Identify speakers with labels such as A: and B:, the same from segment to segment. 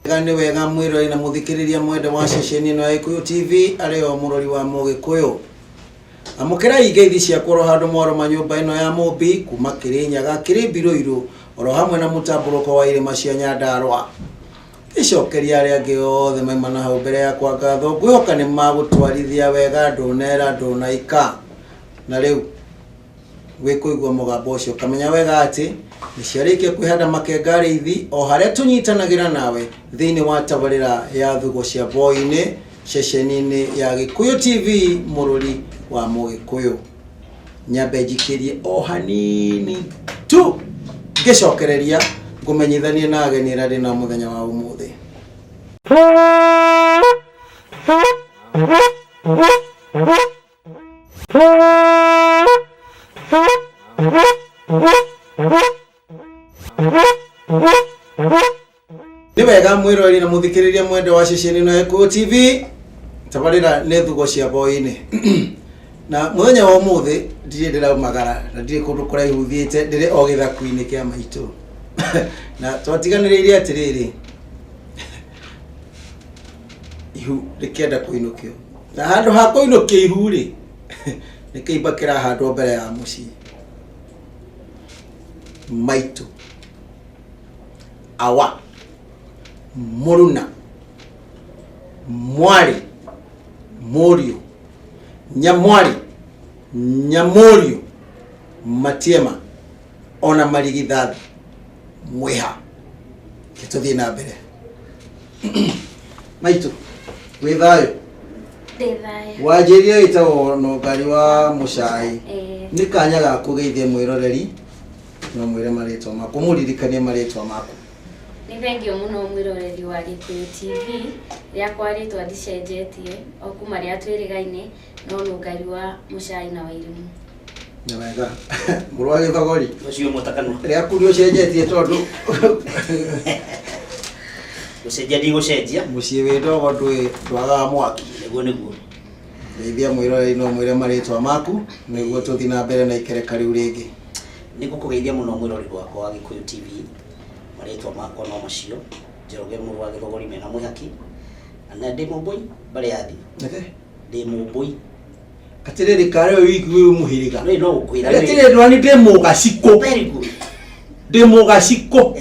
A: Gani wega mwirori na muthikiriria mwende wa ceceni ino ya Gikuyu TV areo murori wa Mugikuyu amukira igeithi cia koro handu mwaro manyumba ino ya Mumbi kuma Kirinyaga Kiribiruiru oro hamwe na mutamburuko wa irima cia Nyandarua icokeria aria angi othe maimana hau mbere yakwa ngatho ngwihoka ni magutwarithia wega ndunera ndunaika na riu wikuigwa mugambo ucio kamenya wega ati niciarikia kwihanda makenga riithi o haria tunyitanagira nawe thiini wa tabarira ya thugo cia boine ceceni-ini ya Gikuyu TV murori wa Mugikuyu nyambe njikirie o hanini tu ngicokereria ngumenyithanie na ageni aria ndina muthenya wa umuthi. Ni wega mwirori na muthikiriria mwende wa ceceni ino ya Gikuyu TV tabarira ni thugo cia boine na muthenya wa umuthi ndire ndiraumagara na ndire kundu kuraihu thiite ndire o githaku-ini kia maitu na twatiganiriire atiriri ihu rikienda kuinukio na handu ha kuinukia ihu ri nikiimba kirahandwo mbere ya mucii maitu awa muruna mwari morio nyamwari nyamorio matiema ona marigithathi mwiha kituthie na mbere maitu withayo wajirie itawo no ngari wa mucai ni kanya ga kugeithia mwiroreri no mwire maritwa maku muririkanie maritwa maku.
B: Ni thengio muno mwiroreri wa Gikuyu TV riakwa ritwa ndicenjetie o kuma ria twirigaine no ngari wa mucai na wairimu.
A: Ni wega murwa githogori
C: ucio mutakano
A: riaku rio cenjetie tondu
C: gucenjia ndi gucenjia
A: mucii wi ndogo ndwaga mwaki
C: niguo
A: geithia mwiroreri no mwire maritwa maku niguo tuthi na mbere na ikereka riu ringi.
C: Nigukugeithia muno mwiroreri wakwa wa Gikuyu TV maritwa makwa no macio Njoroge Murwa Githogori mena mwihaki na ndi mumbui bari yathi ndi mumbui
A: atiriri kare wiki wi muhiriga
C: no ukwira
A: atiriri ndwani ndi mugaciko
C: very good
A: ndi mugaciko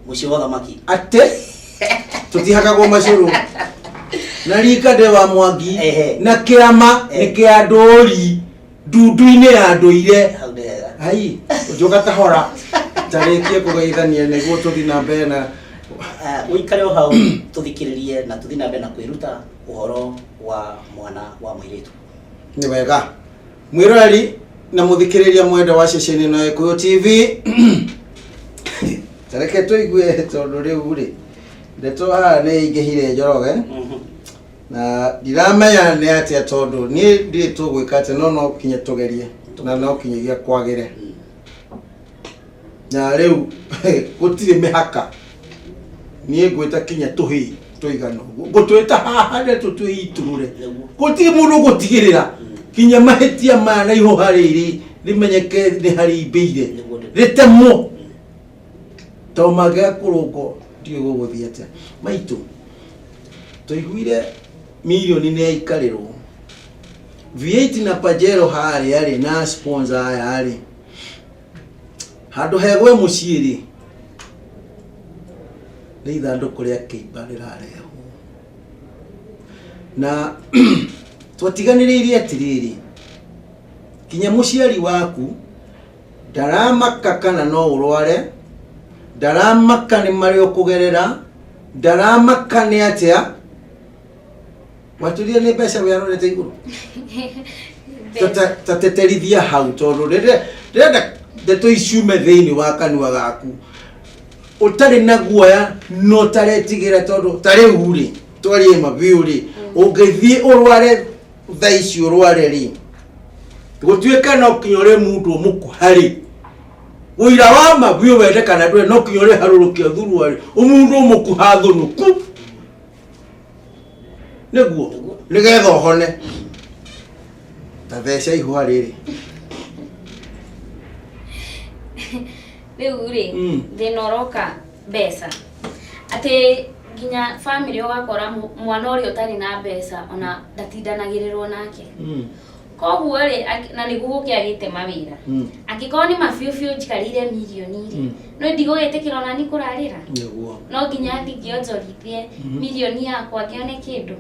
C: mucio wa thamaki
A: ate tutihagagwo macuru na rika de wa mwangi na kiama ni kia nduri ndundu-ini ya nduire ai ujoga tahora tarikie kugeithania niguo tuthi na mbere na
C: uikare o hau tuthikiririe na tuthi na mbere na kwiruta uhoro wa mwana wa mwiritu.
A: Ni wega mwiroreri na muthikiriria mwende wa ceceni ino ya Gikuyu TV tareke tuigue tondu riu ri ndeto haha ni ingihire Njoroge na ndiramenya ni atia tondu ni ndi tugwika ati no kinye tugerie na no kinyagia kwagire na riu gutire mihaka ni ngwita kinya tuhi tuigano gutwita haha ne tutuiturure gutire mundu gutigirira kinya mahetia mana iho hariri rimenyeke ni hari ibeire ritemo tomaga kuruko ndio guguthia ate maitu tuiguire milioni ni ikarirwo V8 na Pajero hari ari na sponsor ari handu hegwe muciri ni ithanduku ria kiimba rirareho na twatiganiririe atiriri kinya muciari waku ndaramaka kana no urware ndaramaka ni mari ukugerera ndaramaka ni atia waturia ni mbeca wiarorete iguru tateterithia hau tondu renda ndeto iciume thiini wa kanua gaku utari na guoya no taretigira tondu tariu ri twarie mabiu ri ungithie urware thaici urware ri gutuika no kinyore mundu mukuhari uira wa mabiu wende kana ndwe no kinyore harurukio thurwari umundu mukuha thunuku Niguo. Nigetha hone. Ta theca ihua riri.
B: Riu ri thina uroka mbeca ati ginya family ugakora mwana uri utari na mbeca ona ndatindanagirirwo nake koguo ri na niguo kiagite mawira angikoni mafiu njikarire milioni ri no ndigũgĩtĩkĩra ona ni kurarira
A: niguo
B: no ginya ndingĩonjorithie milioni yakwa ngione kindu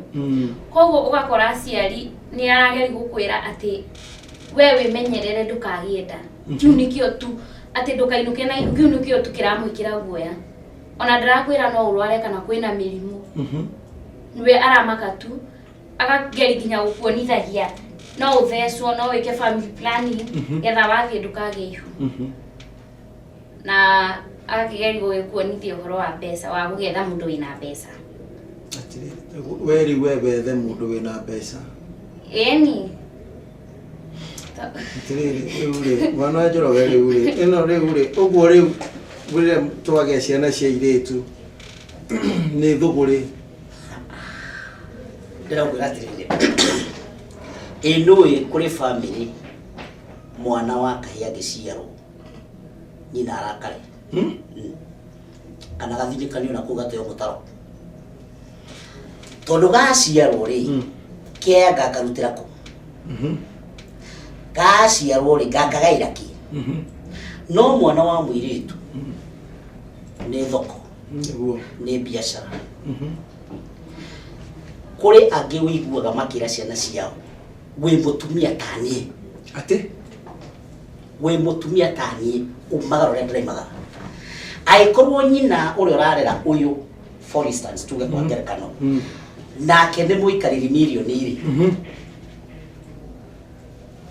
B: koguo ugakora aciari ni arageri gukwira ati we wimenyerere ndukagienda kiu nikio tu ati ndukainuke na kiu nikio tu kiramwikira guoya ona ndirakwira no urware kana kwina mirimu niwe aramaka tu akageri ginya gukuonithagia no uthecwo no wike family planning getha wathie ndukage ihu na akigeri gugikuonithia uhoro wa mbeca wa gugetha mundu wina mbeca
A: atiri weri wethe mundu wina mbeca
B: eni
A: Uri wana Njoroge uri ino ri uguo ri uri twage ciana cia iritu ni thuguri
C: ndirakwira atiriri inui kuri family mwana wa kahia giciaro nyina arakare kana gathirikanio na kugateo mutaro tondu gaciarwo ri kiega karutira ku gaciarwo ri gakagaira ki no mwana wa mwiritu ni thoko ni biashara kuri angi wiguaga makira ciana ciao we mutumia tani
A: ati
C: we mutumia tani umagaro re ndaimaga aikorwo nyina uri urarera uyu for instance tuge kwa ngerekano nake ni muikariri milioni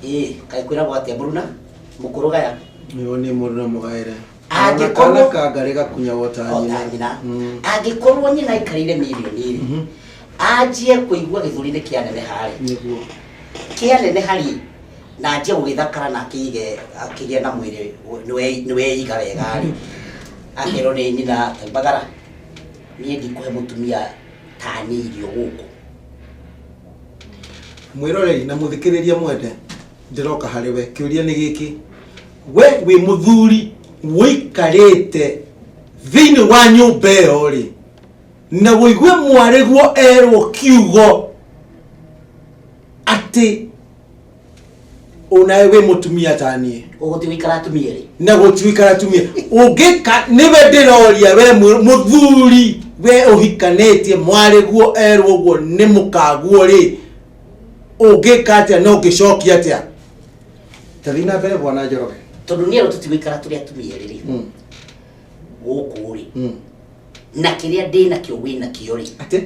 C: iri kai kwira bwate buruna mukuru gaya
A: ni muruna mugaire
C: agikorwo
A: kangare gakunya
C: wotanyina agikorwo nyina ikarire milioni iri ajie kuigua githurine kianene hari
A: niguo
C: kianene hari na ajie gugithakara na akige na mwiri niwe iga wega ari akero ni nyina bagara nie ndikuhe mutumia tani irio guku
A: mwiroreri na muthikiriria mwende ndiroka hari we kiuria ni giki we wi muthuri wikarite thini wa nyumba iyo ri na wigwe mwareguo erwo kiugo ati unawe mutumia tani
C: uguti wikara tumia ri
A: na gutwikara tumia ungika niwe ndiroria we muthuri we uhikanetie mwareguo erwo guo ni mukaguo ri ungika atia no gicokia atia tathina mbere bwana Njoroge
C: tondu niero tutiwikara turi atumia ri guku ri na kiria ndina kio wina kio ri
A: ati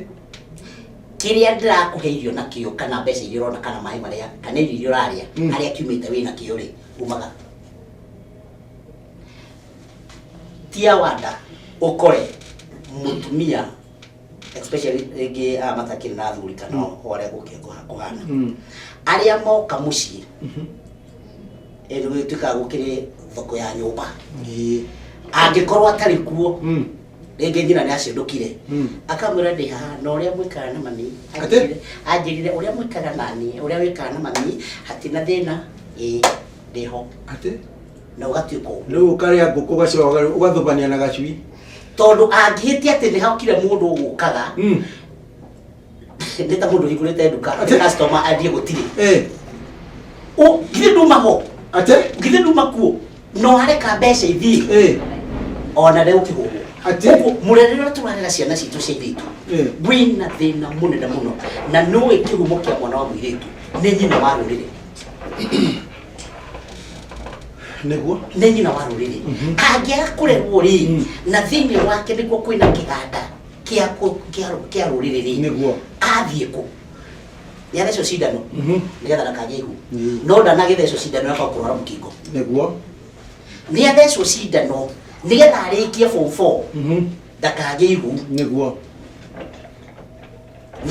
C: kiria ndirakuhe irio na kio kana mbeca irio rona kana mai maria kana irio raria aria kiumite wina kio ri umaga tia wanda ukore mutumia especially rege matakiri na thuri kana ore gukieko hakuhana aria moka mucii ero tuka gukire thoko ya nyumba angikorwo atari kuo rege nyina ni acindukire akamwira ndi haha na uria mwikara na mami anjirire uria mwikara nani uria wikara na mami hatina thina ndiho
A: ati
C: na ugatuiko
A: riu karia nguku gacoga ugathubania na gacui
C: tondu angihiti ati ni haukire mundu gukaga ndeta mundu higurite nduka customer adie gutiri o githe nduma ho
A: ate
C: githe nduma kuo no hareka mbeca ithi ona leo kihugo
A: ate
C: murerero turarera ciana citu ciithitu wina thina munene muno na no ikihumo kia mwana wa mwiritu ni nyina wa rurire
A: niguo
C: ni nyina wa rurire angia kurerwo ri na thini wake niguo kwina kiganda kia rurire ri
A: niguo
C: athie ku yale cio cindano nigetha ndakagĩa ihu no ndanagĩtha cio cindano yakwa kũrwara mũkingo
A: niguo
C: nĩ athecwo cindano nigetha arĩkie form 4 ndakagĩa ihu
A: niguo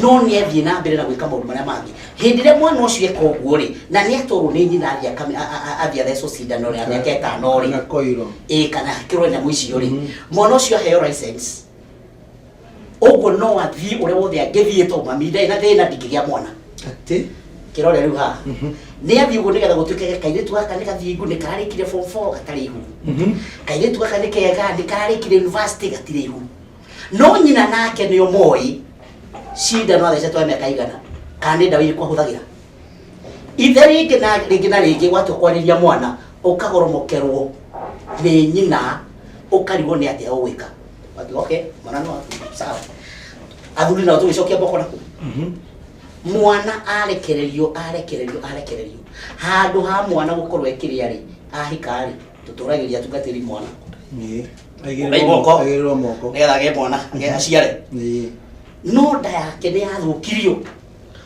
C: no nĩ athiĩ na mbere na gwĩka maũndũ marĩa mangĩ hĩndĩ ĩrĩa mwana ũcio eka ũguo rĩ na nĩ atwarwo nĩ nyina athiĩ athecwo cindano ya mĩaka ĩtano rĩ kana akĩrwo nyamũ icio rĩ mwana ũcio aheo license Ogo no athi ore wothe angithiete maminde na thina ndingigia mwana
A: ati
C: kirore riu ha ni athi ugo nigetha gutuike kairitu gaka ni gathingu ni kararikire form 4 gatari ihu kairitu gaka ni kega ni kararikire university gatire ihu no nyina nake ni omoi shida no athece twa miaka igana kandi ndawi kwa huthagira itheri ngina ringi watu kwariria mwana ukagoromokerwo ni nyina ukarigo ni atia gwika wati okay mwana no sawa athuri na tugicokia boko naku mwana arekererio handu ha mwana gukorwo ekiria ri ahikari tuturagiria tungatiri mwana
A: ni
C: aigirwo moko nigetha ge mwana ge aciare ni no nda yake ni yathukirio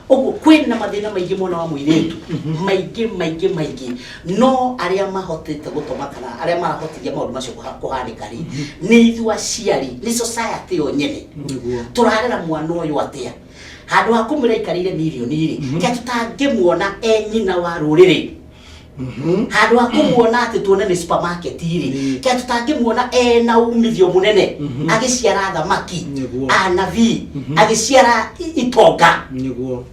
C: oguo kwina mathina maingi mwana wa muiretu maingi no aria mahotete gutoma kana aria mahotiria maundu macio kuhanika ri ni ithu aciari ni society yo nyene turarera mwana uyu atia handu ha kumira ikarire milioni ri ke tutangimuona nyina wa ruriri handu ha kumuona ati tuone ni supermarket ri ke tutangimuona na umithio munene agiciara thamaki anavi agiciara itonga niguo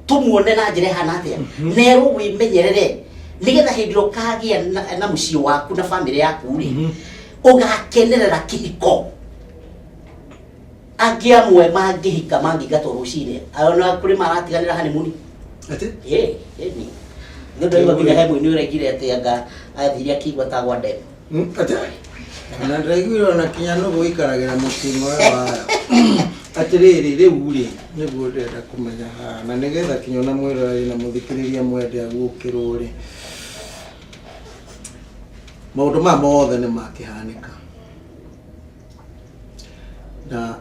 C: tumuone na njire hana atia nero wimenyerere nigetha hindiro kagia na mucii waku na family yaku ri ugakenerera kihiko agia mwe mangihika mangigatwo rucine ayona kuri maratiganira honeymoon
A: ati
C: ni ndio iwa bila hemo ni uregire ati anga athiria kigwa tagwa ndem
A: ati na ndregiro na kinyano guikaragira mucii wa atiriri riu ri niguo ndenda kumenya na nigetha kinyona mwirori na muthikiriria mwende agukirwo ri maundu ma mothe ni makihanika na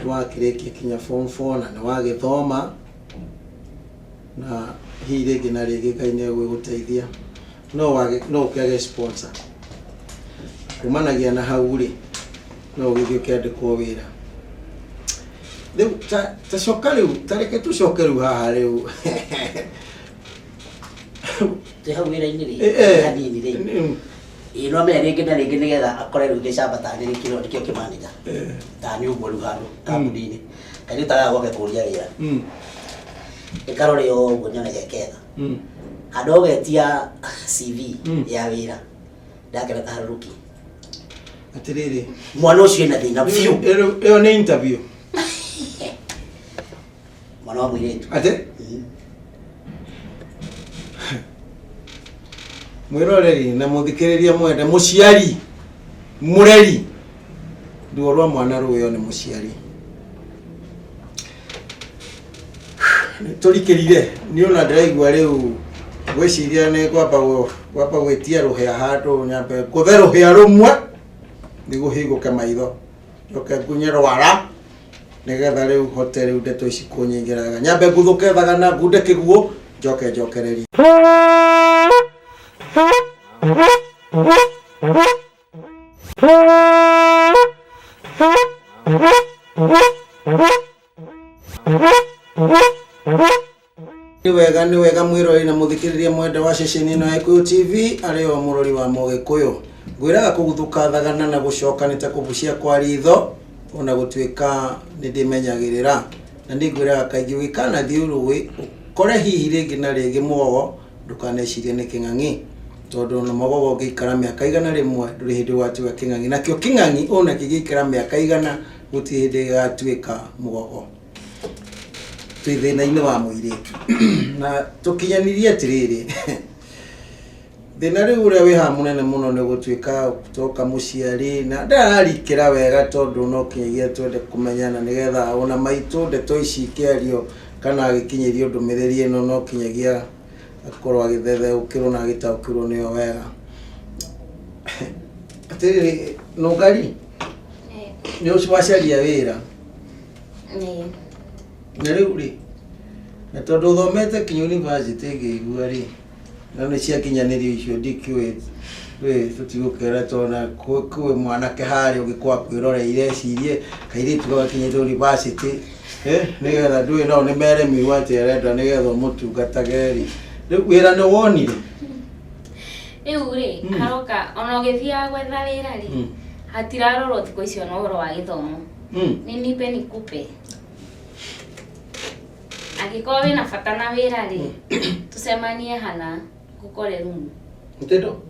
A: wakirikia kinya form 4 na wagithoma na hiringi na ringi kaine gwiguteithia no ukage sponsor kumanagia na hau ri no ugithio kiandikwo wira riu ta shokariu tareke tu shokariu haha riu
C: te hau wira-ini ri hanini ri ino me ringi na ringi nigetha akore riu gicamba tani rikiro nikio kimanija tani uguo riu handu kambuni-ini kaini taga gwake kuria wira ikarore yo uguo nyone geketha handu getia CV ya wira ndakera taharuki
A: atiriri
C: mwana ucio ena thina biu
A: iyo ni interview
C: mwana wa mwiretu
A: ate mwiroreri na muthikiriria mwende muciari mureri nduo rwa mwana ruyo ni muciari turikirire ni ona ndiraigua riu gwiciria ni kwamba gwitia ruhia handu nyambe kuthe ruhia rumwe niguhiguke maitho njoke ngunye rwara nigetha riu hote riu ndeto ici kunyingiraga nyambe nguthuke thagana ngunde kiguo njokereria ni wega mwirori na muthikiriria mwende wa ceceni ino ya Gikuyu TV ario murori wa Mugikuyu ngwiraga kuguthuka thagana na gucoka nita kubucia kwa ritho ona gutuika ni ndimenyagirira na ndigwiraga kaingi wikana thiuruwi ukore hihi ringi na ringi mwogo ndukanecirie ni king'ang'i tondu na mogogo ngikara miaka igana rimwe nduri hindi watuika king'ang'i nakio king'ang'i ona kigikara miaka igana guti hindi gatuika mugogo twithina-ini wa muiritu na tukinyanirie atiriri thina riu uria wi ha munene muno ni gutuika toka muciari na ndararikira wega tondu no kinyagia twende kumenyana nigetha ona maitu ndeto ici kiario kana gikinyirio ndumiriri ino no kinyagia akorwo agithethe ukirwo na agitaukirwo niyo wega atiriri no ngari ni uciwacaria wira na riu ri na tondu thomete kinya university ngigua ri na ni cia kinyanirio icio ndikiwe tutigukera tona kuwe mwanake hari ugikwa kwiroreire cirie kairitu gakinyite university nigetha ndui no ni meremi wate arenda nigetha mutungatage ri riu wira ni wonire
B: riu ri haroka ona ugithia gwetha wira ri hatirarorwo thikũ icio no ũhoro wa gĩthomo ni nipe nikupe. Angĩkorwo wĩna bata na wĩra rĩ, tucemanie hana gũkore rumu.
A: Ntendo?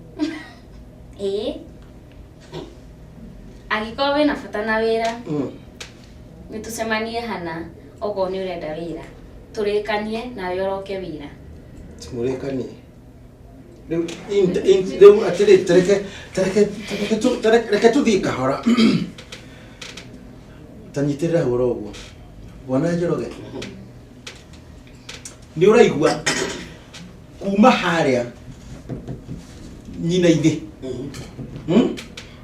B: Angĩkorwo wĩna bata na wĩra, nĩ tucemanie hana okorwo nĩ ũrenda wĩra. Tũrĩkanie nawe ũroke wĩra.
A: Tũrĩkanie. Rĩu atĩrĩ tareke tũthiĩ kahora. Tanyitĩrĩra ũhoro ũguo. Bwana Njoroge. Nĩ ũraigua kuma harĩa nyina-inĩ.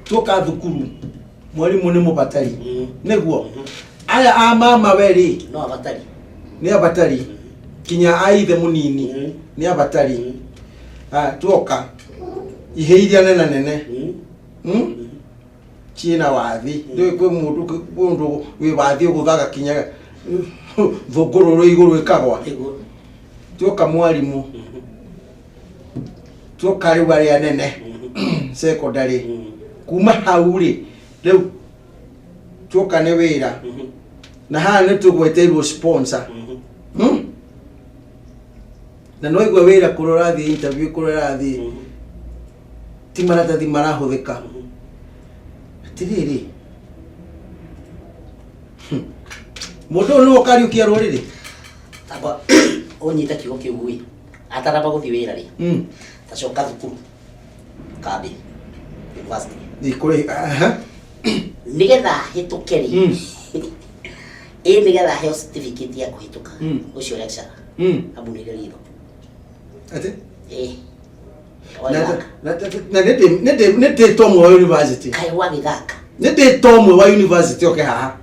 A: Tuoka thukuru mwarimũ nĩ mũbatari. Nĩguo. Aya a mama weri.
C: No abatari.
A: Nĩ abatari. Kinya aithe mũnini nĩ abatari. Tuoka ihĩiria nene. Ciina wathi. Ndĩ kwĩ mũndũ wĩ wathi ũgũthaga kinya thũngũrũrũ igũrũ ĩkagwa. Tuoka mwarimu. Tuoka rĩu arĩa nene. Secondary. Kuma hau rĩ. Rĩu tuoka nĩ wĩra. Na haha nĩ tũgweterwo sponsor. Na no igwe wĩra kũrora thi interview kũrora thi. Ti maratathi marahũthĩka. Atĩrĩrĩ. Mũndũ nĩ ũkariũkia rũrĩrĩ.
C: Tamba ũnyita kiugo kĩu gũi. Ataramba gũthiĩ wĩra rĩ. Tacoka thukuru. Kambi. University.
A: Nĩ kũrĩ
C: Nigetha hĩtũke rĩ. Nigetha heo certificate ya kũhĩtũka. Ũcio lecturer. Abunire ritho.
A: Ate?
C: Na
A: nĩ tomwe wa university.
C: Kai wa gĩthaka.
A: Nĩ tomwe wa university oke haha.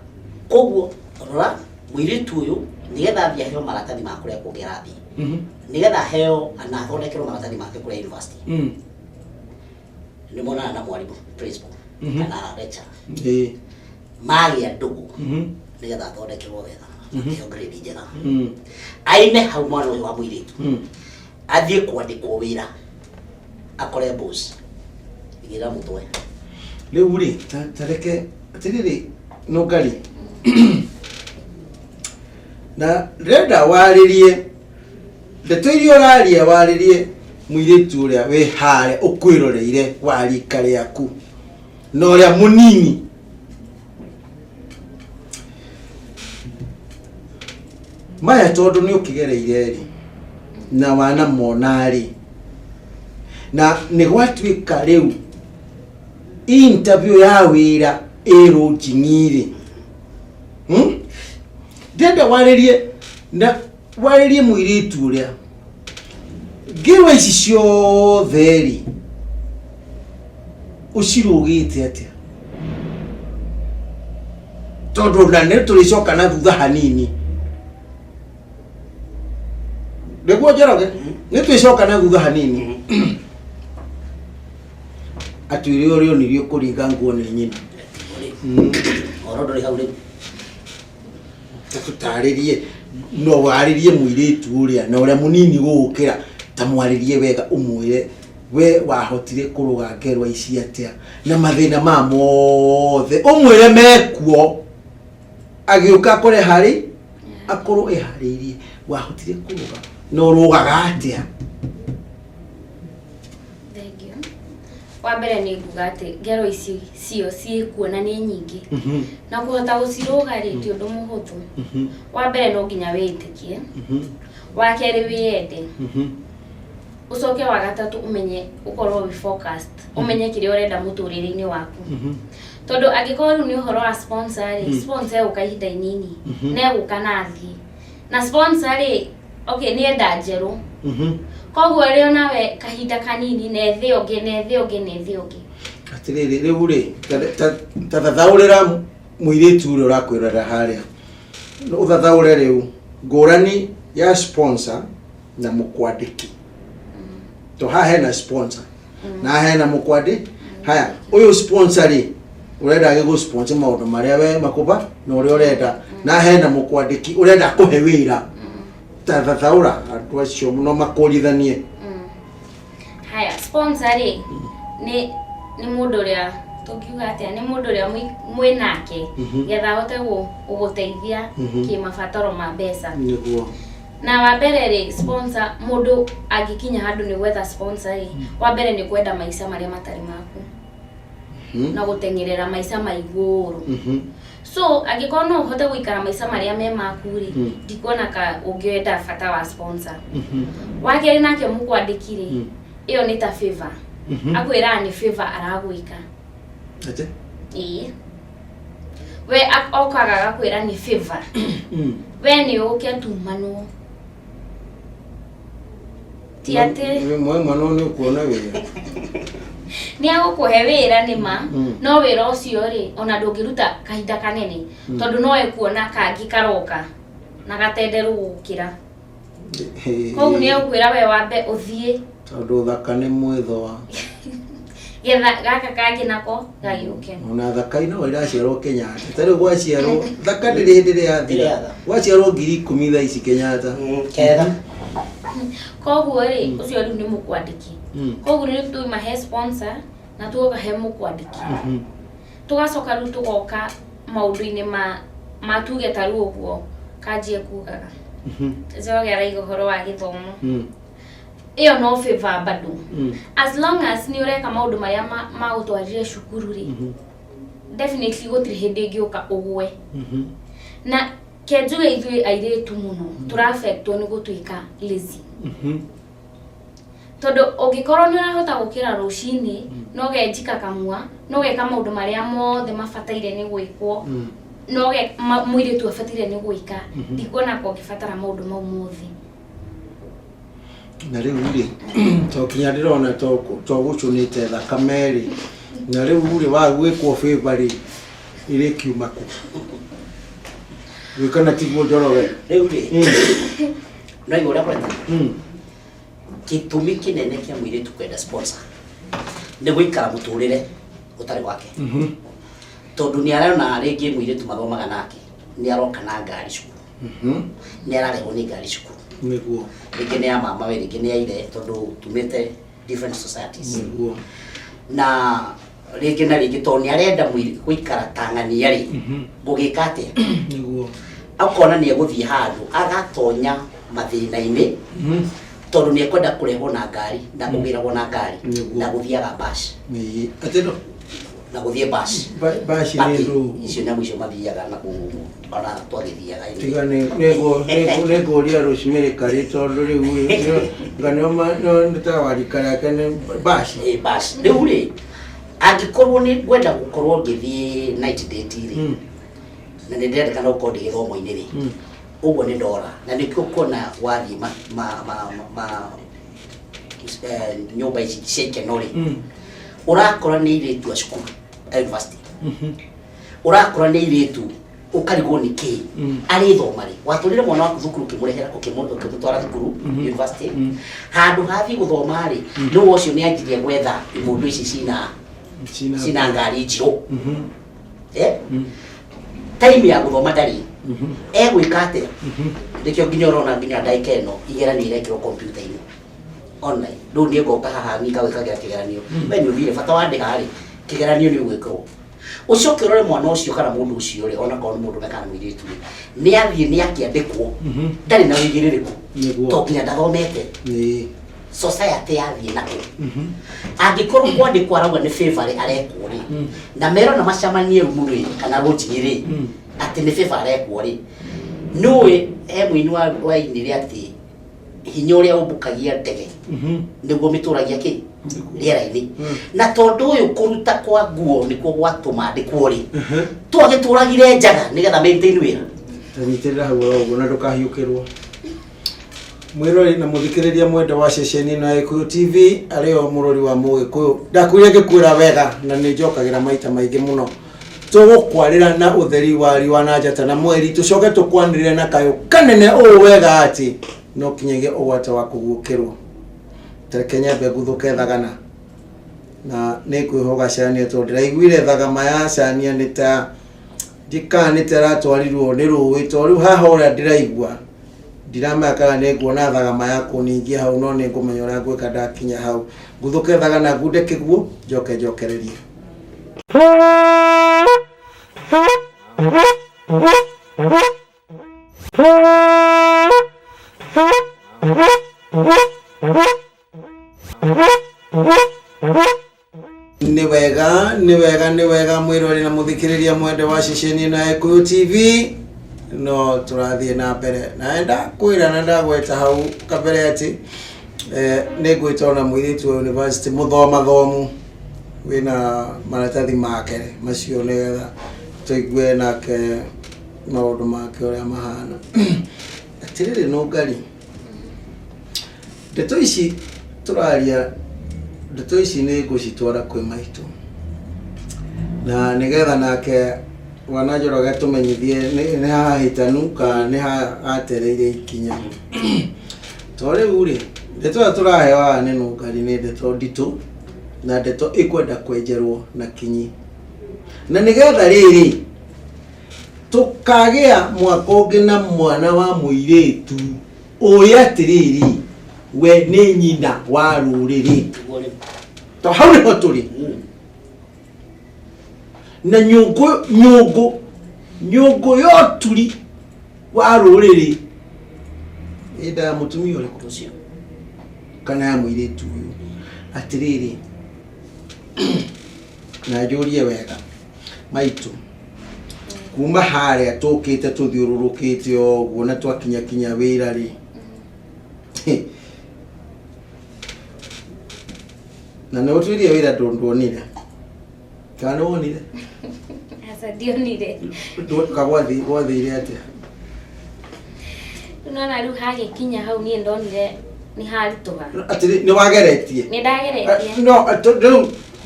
C: Koguo rora mũirĩtu ũyũ nigetha athiĩ heo maratathi ma kũrĩa kũngĩrathiĩ. Nigetha heo na athondekerwo maratathi make kũrĩa university. Nĩ monana na mwarimũ principal kana lecturer. Magĩa ndũgũ. Nigetha athondekerwo wega. Heo grade njega. Aime hau mwana ũyũ wa mũirĩtu. Athiĩ kwandĩkwo wĩra. Akore boss. Igira mũtwe.
A: Rĩu rĩ tareke atĩrĩrĩ no ngari. Na renda warĩrie ndeto iria ũraria warĩrie mũirĩtu ũrĩa wĩ harĩa ũkwĩroreire wa rika rĩaku na ũrĩa mũnini. Maya tondũ nĩ ũkĩgereire rĩ na wana monarĩ na nĩ gwatuĩka rĩu interview ya wĩra ĩrũ njing'irĩ. Ndenda warĩrie mũirĩtu ũrĩa ngĩrwa ici ciothe rĩ ũcirũgĩte atĩa? Tondũ na nĩ tũrĩcoka na thutha hanini. Nĩguo Njoroge nĩ tũrĩcoka na thutha hanini. Atwĩre ũrĩa onirio kũringa nguo nĩ nyina.
C: Oro ndũrĩ hau rĩu.
A: Tũtarĩrie no warĩrie mũirĩtu ũrĩa na ũrĩa mũnini gũgũkĩra ta mwarĩrie wega ũmwĩre we wahotire kũrũga ngerwa ici atĩa na mathĩna ma mothe ũmwĩre mekuo agĩũka akore harĩ akorwo eharĩirie wahotire kũrũga na ũrũgaga atĩa.
B: Wa mbere nĩ nguga atĩ ngero ici cio ciĩkuo na nĩ nyingĩ. Na kũhota gũcirũga rĩ ti ũndũ mũhũthũ. Wa mbere no nginya wĩtĩkie. Wa kerĩ wĩende. Ucoke wa gatatũ ũmenye ũkorwo wĩ focused. Ũmenye kĩrĩa ũrenda mũtũrĩre-inĩ waku. Tondũ angĩkorwo rĩu nĩ ũhoro wa sponsor rĩ, sponsor ũka ihinda inini na egũka na athiĩ. Na sponsor rĩ, okay nĩ enda njerũ. Koguo rĩo nawe kahinda kanini na thĩ ũngĩ.
A: Atĩrĩrĩ rĩu rĩ ta thathaũrĩra mũirĩtu ũrĩa ũrakwĩrora harĩa. Ũthathaũre rĩu ngũrani ya sponsor na mũkwandĩki. To haha hena sponsor na hena mũkwandĩki. Haya ũyũ sponsor rĩ ũrenda agĩgũ sponsor maũndũ marĩa we makũba na ũrĩa ũrenda na hena mũkwandĩki ũrenda kũhe wĩra. Thathaũra andũ acio no makũrithanie.
B: Haya sponsor rĩ nĩ mũndũ ũrĩa tukiuga atia ni mundu ria mwinake getha hote guguteithia ki mabataro ma mbeca
A: niguo
B: na wa mbere ri sponsor mundu agikinya handu ni gwetha sponsor ri wa mbere ni kwenda maica maria matari maku na gutengerera maica maiguru so agikorwo no uhote guikara maica maria me maku ri ndikuona ka ungienda bata wa sponsor wa keri nake mukwandiki ri iyo ni ta favor akwira ni favor aragwika
A: ate
B: we okaga gakwira ni favor we ni uke tumano tiate
A: mwe mwana ni kuona wira
B: ni agukuhe wira nima no wira ucio ri ona ndungiruta kahinda kanene tondu no ekuona kangi karoka na gatenderu gukira kou ni agukwira we wambe uthie
A: tondu thaka ni mwithwa
B: getha gaka kangi nako gagiuke
A: ona thaka ino iraciarwo Kenyatta tari gwaciarwo thaka ndiri hindi ri yathira gwaciarwo 10,000 thaa ici Kenyatta
C: ketha
B: koguo ri ucio riu ni mukwandiki koguo ni tu mahe sponsor na tuoka he mukwandiki tugacoka riu tugoka maundu-ini ma tuge taru uguo kanjie kugaga zogera igoro wa githomo iyo no favor bado as long as ni ureka maundu maria magutwarire cukuru ri definitely gutiri hindi ngiuka ugwe na kenjuge ithui airetu muno turaffectwo ni gutuika lazy tondu ungikorwo ni urahota gukira rucini no genjika kamua no geka maundu maria mothe mabataire ni gwikwo no ge muiretu afatire ni gwika ndikuona ko gifatara maundu mau mothe
A: na riu ri to kinya ndirona to gucunite thakame ri na riu ri wa gwikwo favor ri iri kiuma ku wikana tiguo njoroge
C: riu ri no igura kwenda gitumi kinene kia muiretu kwenda sponsor ni gwikara muturire utari wake tondu ni arona ringi muiretu mathomaga nake ni aroka na ngari cukuru ni ararehwo ni ngari cukuru
A: niguo
C: ringi ni ya mama we ringi ni ya ire tondu tumite different societies
A: niguo
C: na ringi na ringi to ni arenda gwikara Tanganyika ri ngugika atia
A: niguo
C: akona ni eguthie handu agatonya mathina-ini tondu ni ekwenda kurehwo na ngari na kugiragwo na ngari na guthiaga bus
A: ni atendo
C: na guthie bus
A: ni ndo
C: icio nyamu icio mathiaga na ona twagithiaga
A: tiga nego ria Rosemary kari tondu riu ngano no nitawarikara kene bus
C: bus riu ri angikorwo ni gwenda gukorwo ngithie night date ri na ndenda kana ukorwo ndigithomo-ini ri uguo ni ndora na nikio kona wathi nyumba ici cia kenori urakora ni iritu a cukuru university urakora ni iritu ukarigwo ni ki ari thomari watulire mwana waku thukuru kimurehera ukimutwara thukuru university handu hathi guthoma ri no ucio ni anjirie gwetha imundu ici cina ngari njiro time ya guthoma ndari egwika atia ndikio nginya urona nginya ndaika ino igeranio irekirwo computer-ini online ndo ni ngoka haha ni kawikagira kigeranio we ni uthire bata wandika ri kigeranio ni ugwikwo ucoke urore mwana ucio kana mundu ucio ri ona ko ni mundu mekana mwiritu ni athie ni akiandikwo ndari na wigiririku to nginya ndathomete society yathie nako angikorwo kwandikwo arauga ni favor arekwo ri na mero na macamanie rumu ri kana rũnjini ri ati ni favor arekwo ri nui mwini wa inire ati hinya uria umbukagia ndege niguo mituragia ki riera-ini na tondu uyu kuruta kwa nguo nikuo gwatuma ndikwo ri twagituragire njaga nigetha maintain wira
A: tanyitirira hau uguo na ndukahiukirwo mwirori na muthikiriria mwende wa ceceni ino ya Gikuyu TV ario murori wa Mugikuyu ndakuire ngikwira wega na ni njokagira maita maingi muno tugukwarira na utheri wa riwa na njata na mweri tucoke tukwanirire na kayo kanene o wega ati no kinyege ugwata wa kugukirwo Kenya be guthuke thagana na ni kwihoga cania to ndiraiguire thagama ya cania ni ta ndikani taratwarirwo ni ruwi to riu haha uria ndiraigua ndiramakaga ni nguona thagama yaku ningia hau no ni ngumenya uria ngwika ndakinya hau nguthuke thagana ngunde kiguo njoke njokererie Ni wega mwirori na muthikiriria mwende wa ceceni na Gikuyu TV no turathie na mbere na enda kwira na ndagweta hau kabere ati ni gwita ona mwiritu wa university thomu wina maratathi make macio negetha tuigue nake maundu make uria mahana atiriri no ngari ndeto ici turaria ndeto ici ni ngucitwara kwi maitu na nigetha nake wanajoroga tumenyithie ni hahitanu ka ni hatereire ikinya tore uri ndeto turahewa ni no ngari ni ndeto nditu na ndeto ikwenda kwenjerwo na kinyi na nigetha riri tukagea mwaka ungi na mwana wa muiritu uyu atiriri we ni nyina wa ruriri to hau ni hoturi na nyungu yoturi wa ruriri ida mutumia uri kurucio kana ya muiritu uyu atiriri na jurie wega maitu kuma haria tukite tuthiururukite oguo na twakinya wira ri na no tuirie wira ndonire kana wonire
B: asa dionire
A: gwathire atia
B: nona riu hagikinya hau nie ndonire ni harituga
A: atiri ni wageretie
B: ni ndageretie
A: no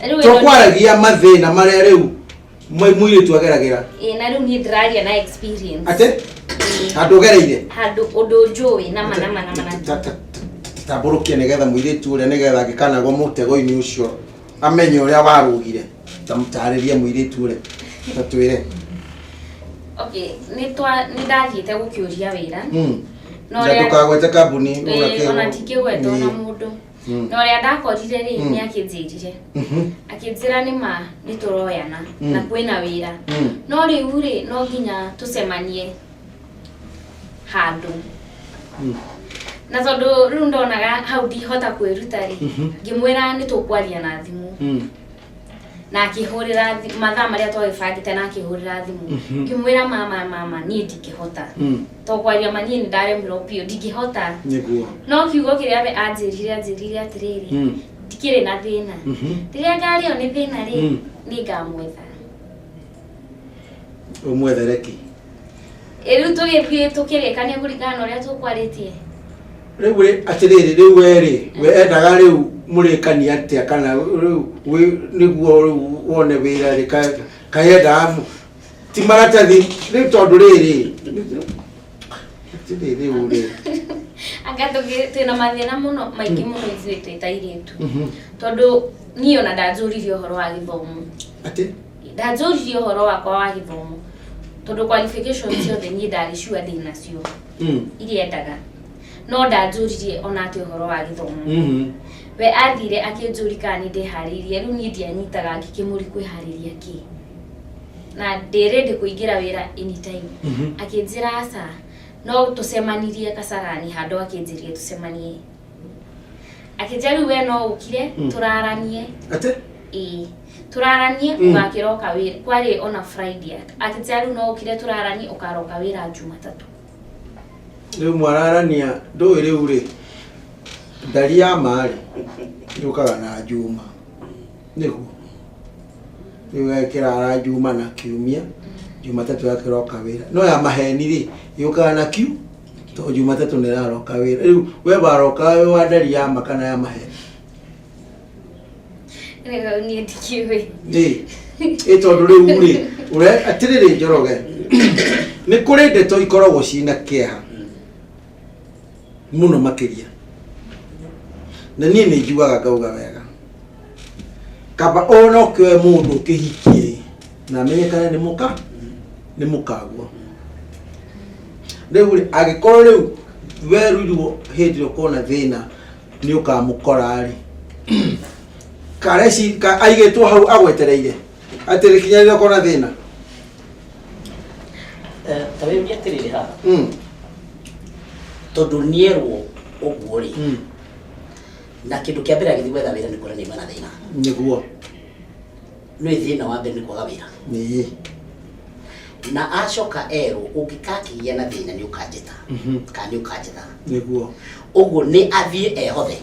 A: riu tokwaragia mathina maria riu mwire twageragira
B: na riu ni ndiraria na experience
A: ate handu gereire
B: handu undu njui na mana
A: taburukia nigetha mwire tu uria nigetha angikanago mutego-ini ucio amenye uria warugire tamutariria mwire tu uria tatwire
B: okay ni ndathiite gukiuria wira
A: no ria tukagwete kambuni
B: ona tikigwete ona mundu no ria ndakorire ri ni akinjirire akinjira ni ma ni turoyana na kwina wira no riu ri no nginya tucemanie handu na tondu riu ndonaga hau ndihota kwiruta ri ngimwira ni tukwaria na thimu na akihurira mathaa maria twagibangite na akihurira thimu ngimwira mama ni ndikihota to kwaria mani ni ndaremiro pio ndikihota
A: niguo
B: no kiugo kiria be anjirire atiriri ndikire na thina riria ngario ni thina ri ni ngamwetha
A: umwethereki
B: riu tugithie tukirikania kuringana na uria tukwaritie
A: riu ri atiriri riu we endaga riu murikani atia kana riu niguo wone wira ri kayenda ti maratathi riu tondu riri atiriri uri
B: agatoge twina mathina muno maingi muno ithuĩ twitairitu tondu niĩ ona ndanjũririe ũhoro wa gĩthomo
A: ati
B: ndanjũririe ũhoro wakwa wa gĩthomo tondu qualifications ciothe niĩ ndarĩ sure ndĩ nacio iria endaga no ndanjũririe ona atĩ ũhoro wa gĩthomo we athire akĩnjũria kana nĩ ndĩharĩirie rĩu niĩ ndianyitaga ngĩkĩmũri kwĩharĩria kĩ na ndĩ ready kũingĩra wĩra anytime akĩnjĩra aca no tucemanirie Kasarani handu akinjirie tucemanie akijia riu we no ukire turaranie
A: ate
B: turaranie ugakiroka wira kwari ona Friday akijia riu no ukire turaranie ukaroka wira Jumatatu
A: riu mwararania ndũĩ riu ri ndari ya mari yukaga na Juma niguo riu ekirara Juma na Kiumia Jumatatu yakiroka wira no ya maheni ri yukaga na Kiu to Jumatatu ni raroka wira riu we baroka we wa ndari ya makana ya maheni
B: rega ni ndikiwe
A: tondu riu ri ure atiriri Njoroge ni kuri ndeto ikoragwo cina kieha muno makiria na niĩ nĩ njugaga ngauga wega kaba ona kwe mundu kihikie na amenyekana ni mukaguo riu agikorwo riu weruirwo hindi ukona thina ni ukamukora ri kareci aigitwo hau agwetereire ati rikinyarira kona thina
C: tawe mbiatirire ha tondu nierwo uguo ri na kindu kia mbere agithii gwetha wira ni kuona ni mana thina
A: niguo
C: ni thina wa mbere ni kwaga wira
A: ni
C: na acoka ungikakigia na thina ni ukanjita kana ni ukanjita
A: niguo
C: uguo ni athie ehothe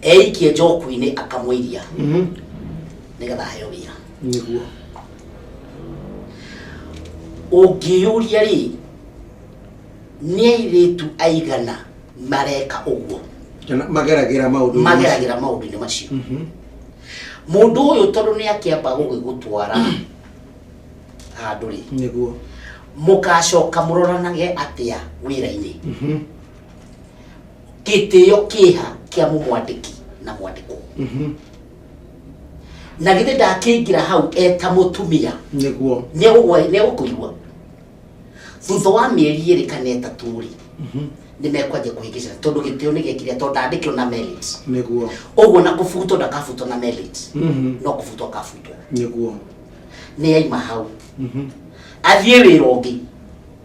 C: eikie njoku-ini akamwiria nigetha heo wira
A: niguo
C: ungiuria ri ni airitu aigana mareka uguo
A: mageragira maundu
C: maundu-ini macio mundu uyu tondu ni akiamba gugutwara handu ri
A: niguo
C: mukacoka muroranage atia wira-ini gitio kiha kia mumwandiki na mwandiko na githe ndakingira hau eta mutumia
A: niguo
C: ni ugukuigua thutha wa mieri iri kana itatu ri ni mekwaje kuhigisha tondu gitio ni gekire tondu andikio na merit
A: niguo
C: uguo na kufuto ndakafuto na merit no kufuto kafuto
A: niguo
C: ni aima hau athie wira ungi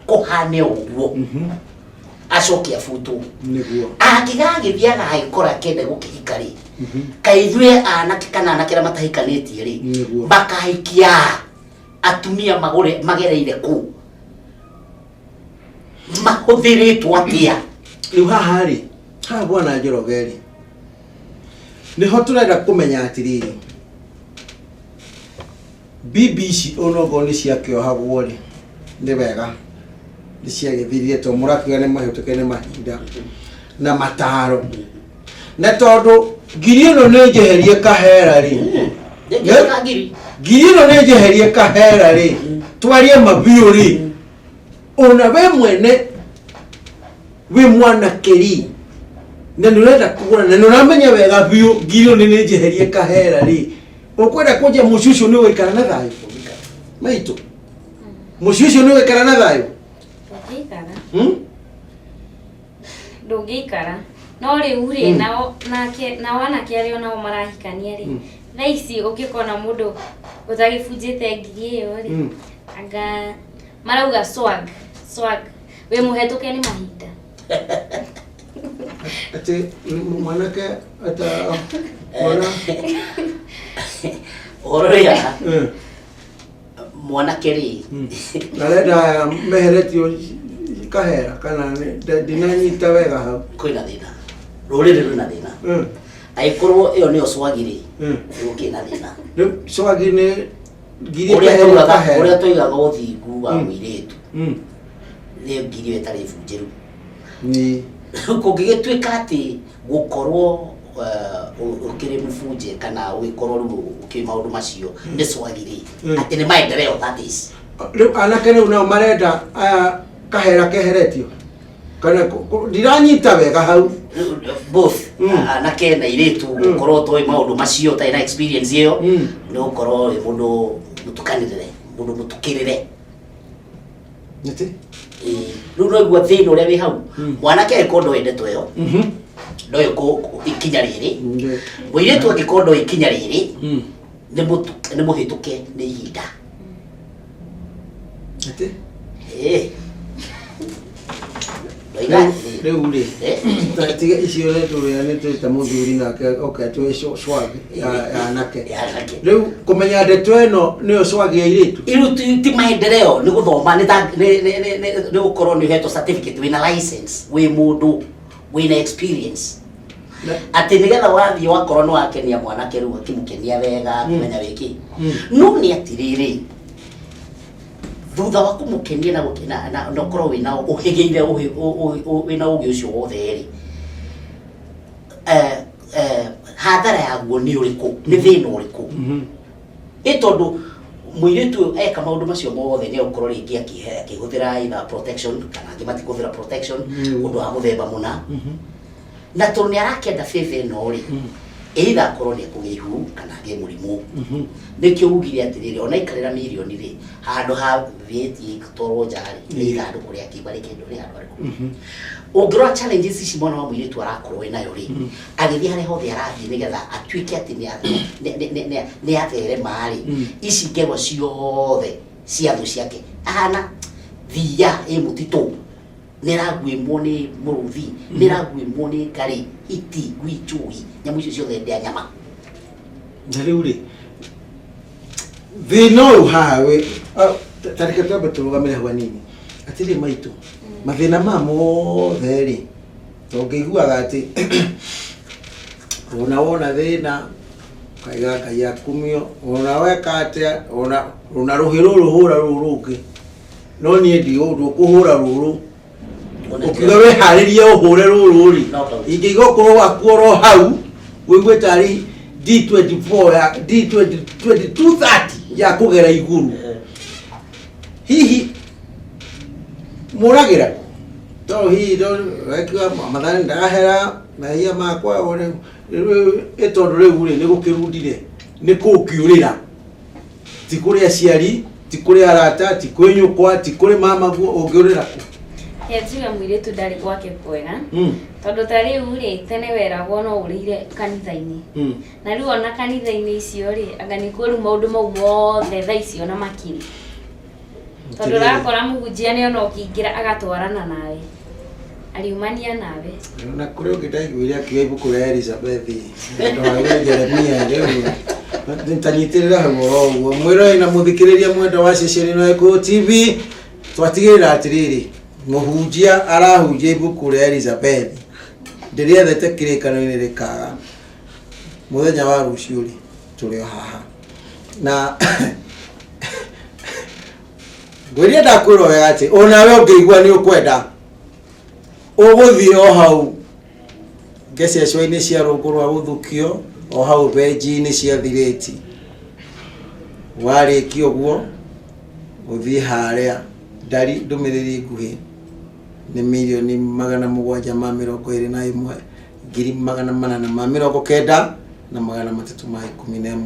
C: kuhane uguo acokia futo
A: niguo
C: angigagithiaga agikora kende gukihika ri kaithwe anake kana anakira matahikanitie ri bakahikia atumia magereire ku mahuthiritwo atia
A: riu haha ri ha bwana Njoroge niho turenda kumenya atiriri BBC onogo ni ciakiohagwo ri ni wega ni ciagithirie to murakiga ni mahutuke ni mahinda na mataro na tondu ngiri ino ni njeherie kahera ri ngiri ino ni njeherie kahera ri twarie mabiu ri ona we mwene we mwana keri na nurenda kugura na nuramenya wega biu ngiri ino ni njeherie kahera ri ukwenda kuja mushushu ni wikara na thayo maitu mushushu ni wikara na thayo
B: ndungikara no riu ri nao anake ario nao marahikania ri thaa ici ungikona mundu utagibunjite ngiri iyo ri anga marauga swag we muhetuke ni mahinda
A: ati mwanake ata mwana
C: oroya mwanake ri
A: narenda meheretio kahera kana dinanyita wega hau
C: kwina thina rurire runa thina aikorwo iyo ni oswagiri ukina thina
A: swagi ni ngiri
C: uria toigaga uthingu wa mwiritu ni ngiri etari bunjiru
A: ni
C: kungigituika ati gukorwo ukiri mubunje kana ugikorwo uki maundu macio ni swagiri ati ni maendeleo that is
A: anake ni unao marenda kahera keheretio kana ndiranyita wega hau
C: both anake na iritu gukorwo toi maundu macio tai na experience iyo ni gukorwo mundu mutukirire
A: niti
C: riu no igua thina uria wi hau mwanake agikondo wendetwo iyo ndoyo ko ikinya riri muiritu agikondo ikinya riri ni muhituke ni ihinda
A: niti riu ri tiga icio returia ni twita muthuri nake oka twi swag anake riu kumenya ndeto ino ni swag ya iritu
C: iru ti maendeleo ni guthoma ni gukorwo ni heto certificate wina license wi mundu wina experience ati nigetha wathie wakorwo ni wakenia mwanake riu akimukenia wega kumenya wiki no ni atiriri thutha wa kumukenia na gukina na ukorwo wina uhigeire wina ugi ucio wothe ri hathara yaguo ni uriku ni thina uriku itondu muiritu eka maundu macio mothe ni ukorwo ringi akihuthira ina protection kana ngimati kuthira protection undu wa muthemba muna na tondu ni arakenda favor no ri either korone kugihu kana ge murimu nikyo ugire atirire ona ikarira milioni ri handu ha veti toro jari either handu kuria kibari kindu ri handu ari ungirwa challenges ici mwana wa mwiri tu arakorwo nayo ri agithi hare hothe arathi nigetha atuike ati ni athere mari ici ngero ciothe cia thu ciake ahana thia mutito neragwimwo ni muruthi neragwimwo ni ngari iti gwichui nyamu icio ciothe ndia nyama
A: ndari uri thino hawe tarika twaba turugamire hawa nini atiri maitu mathina mamo theri tongiguaga ati wona thina kaiga kaya kumio ona weka atia ona ruhiro ruhura rurungi no nie ndi undu kuhura ruru ukigawe hariria uhure rururi ingigo ko wakuoro hau wigwe tari D24 ya D2230 ya kugera iguru hihi muragira to hihi do weka mathani ndahera na hiya makwa one etondo riu ri nigukirundire nikukiurira tikuri aciari tikuri arata tikwenyukwa tikuri mama guo ungiurira ku
B: yajiga mwire tu ndari gwake kwega tondu tari uri tene weragwo no urire kanitha-ini na riu ona kanitha-ini icio ri anga ni kuru maundu mau mothe tha icio na makiri tondu rakora muhunjia ni ona ukiingira agatwarana nawe aliumania nawe
A: na kuri ukitaiguiria kiaibuku ria Elizabeth ndo hawe Jeremia riu ntanyitirira hagoro uguo mwiro ina muthikiriria mwendo wa ceceni no Gĩkũyũ TV twatigirira atiriri muhunjia arahunjia ibuku ria Elizabeth ndiriethete kirikano-ini rikaga muthenya wa rucio ri turi haha na ngwiria ndakwirwo wega ati onawe ungiigua ni ukwenda uguthii o hau ngececwa-ini cia rungu rwa guthukio o hau benji-ini cia thiriti wariki uguo uthii haria ndari ndumiriri nguhi ni milioni 721 ngiri 890 na 311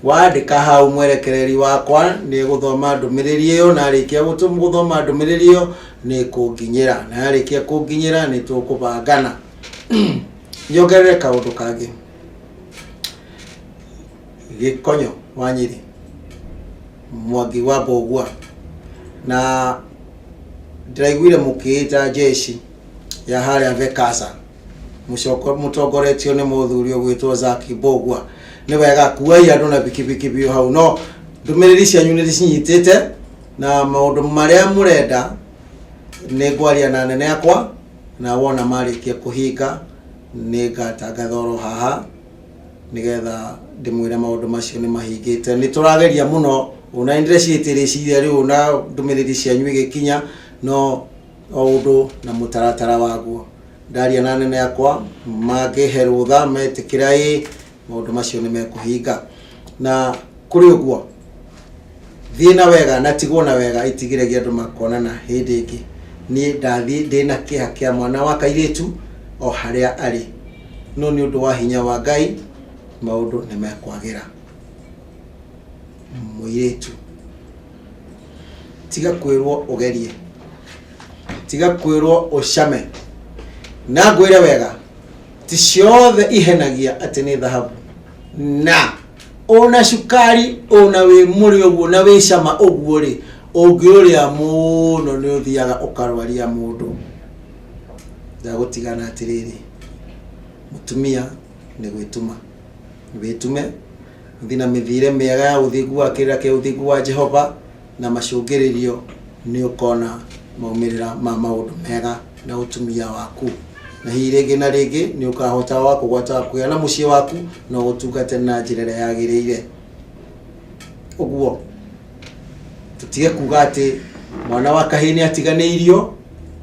A: wandika hau mwerekereri wakwa ni guthoma ndumiriri iyo na arikia guthoma ndumiriri iyo ni kunginyira na arikia kunginyira ni tukubangana nyogerere kaundu kangi Gikonyo wa Nyiri Mwangi wa Mbogua na ndiraiguire mukiita jeshi ya haria Vekasa mutongoretio ni muthuri ugwitwo Zaki Mbogua ni wega kuai andu na bikibiki bio hau no ndumiriri cianyu ni cinyitite na maundu maria murenda ni ngwaria na nene yakwa na wona marikia kuhinga ni ngatangathoro haha nigetha ndimwire maundu macio ni mahingite ni turageria muno una indreciitiri ciria riu na ndumiriri cianyu igikinya no oundu na mutaratara waguo ndaria na nene yakwa magihe rutha metikirai maundu macio ni mekuhinga na kuri uguo thina wega na tigwo na wega itigiragia andu makonana hindi ingi ni ndathi ndina kiha kia mwana wa kairitu o haria ari no ni undu wa hinya wa Ngai maundu ni mekwagira muiritu tiga kwirwo ugerie tiga kwirwo ucame na ngwire wega ti ciothe ihenagia ati ni dhahabu na ona cukari ona wi muri uguo na wi cama uguo ri ungiuria muno ni uthiaga ukarwaria mundu ndagutigana atiriri mutumia ni gwituma witume thina mithire miega ya uthigu wa kira ke uthigu wa Jehova na macungiririo ni ukona maumirira ma maundu mega na utumia waku na hiringi na ringi ni ukahota wa kugwata kuya na mucie waku no utungate na njira yagiriire uguo tutige kuga ati mwana wa kahini atiganeirio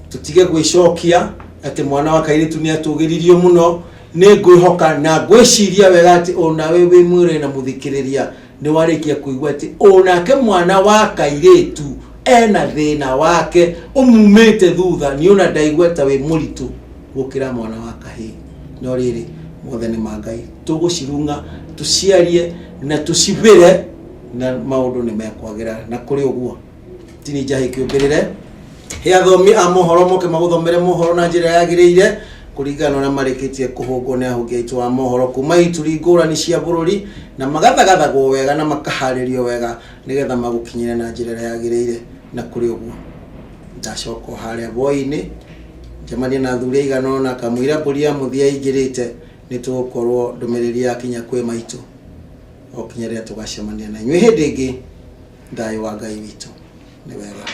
A: tutige gwicokia ati mwana wa kahini tu ni atugiririo muno ni ngwihoka na ngwiciria wega ati ona we wi mwire na muthikiriria ni warikia kuigwa ati onake mwana wa kairitu ena thina wake umumite thutha ni ona ndaigwa ta we muritu gukira mwana wa kahini no riri mothe nĩ ma Ngai tũgũcirunga tuciarie na tucibĩre na maũndũ nĩ mekwagĩra na kũrĩ ũguo tini njahi kĩũmbĩrĩre he athomi a mohoro moke magũthomere mohoro na njĩra yagĩrĩire kũringana na marĩkĩtie kũhũngwo nĩ ahũngi aitũ a mohoro kuma ituri ngũrani cia bũrũri na magathagathagwo wega na makaharĩrio wega nĩgetha magũkinyĩre na njĩra ĩrĩa yagĩrĩire na kũrĩ ũguo ndacoka harĩa boĩ-inĩ njemania na athuri aigana ũna kamũira mbũri ya mũthia ingĩrĩte nĩ tũgũkorwo ndũmĩrĩri yakinya kwĩ maitũ o kinya rĩrĩa tũgacemania na inyuĩ hĩndĩ ĩngĩ thayũ wa Ngai witũ nĩ wega.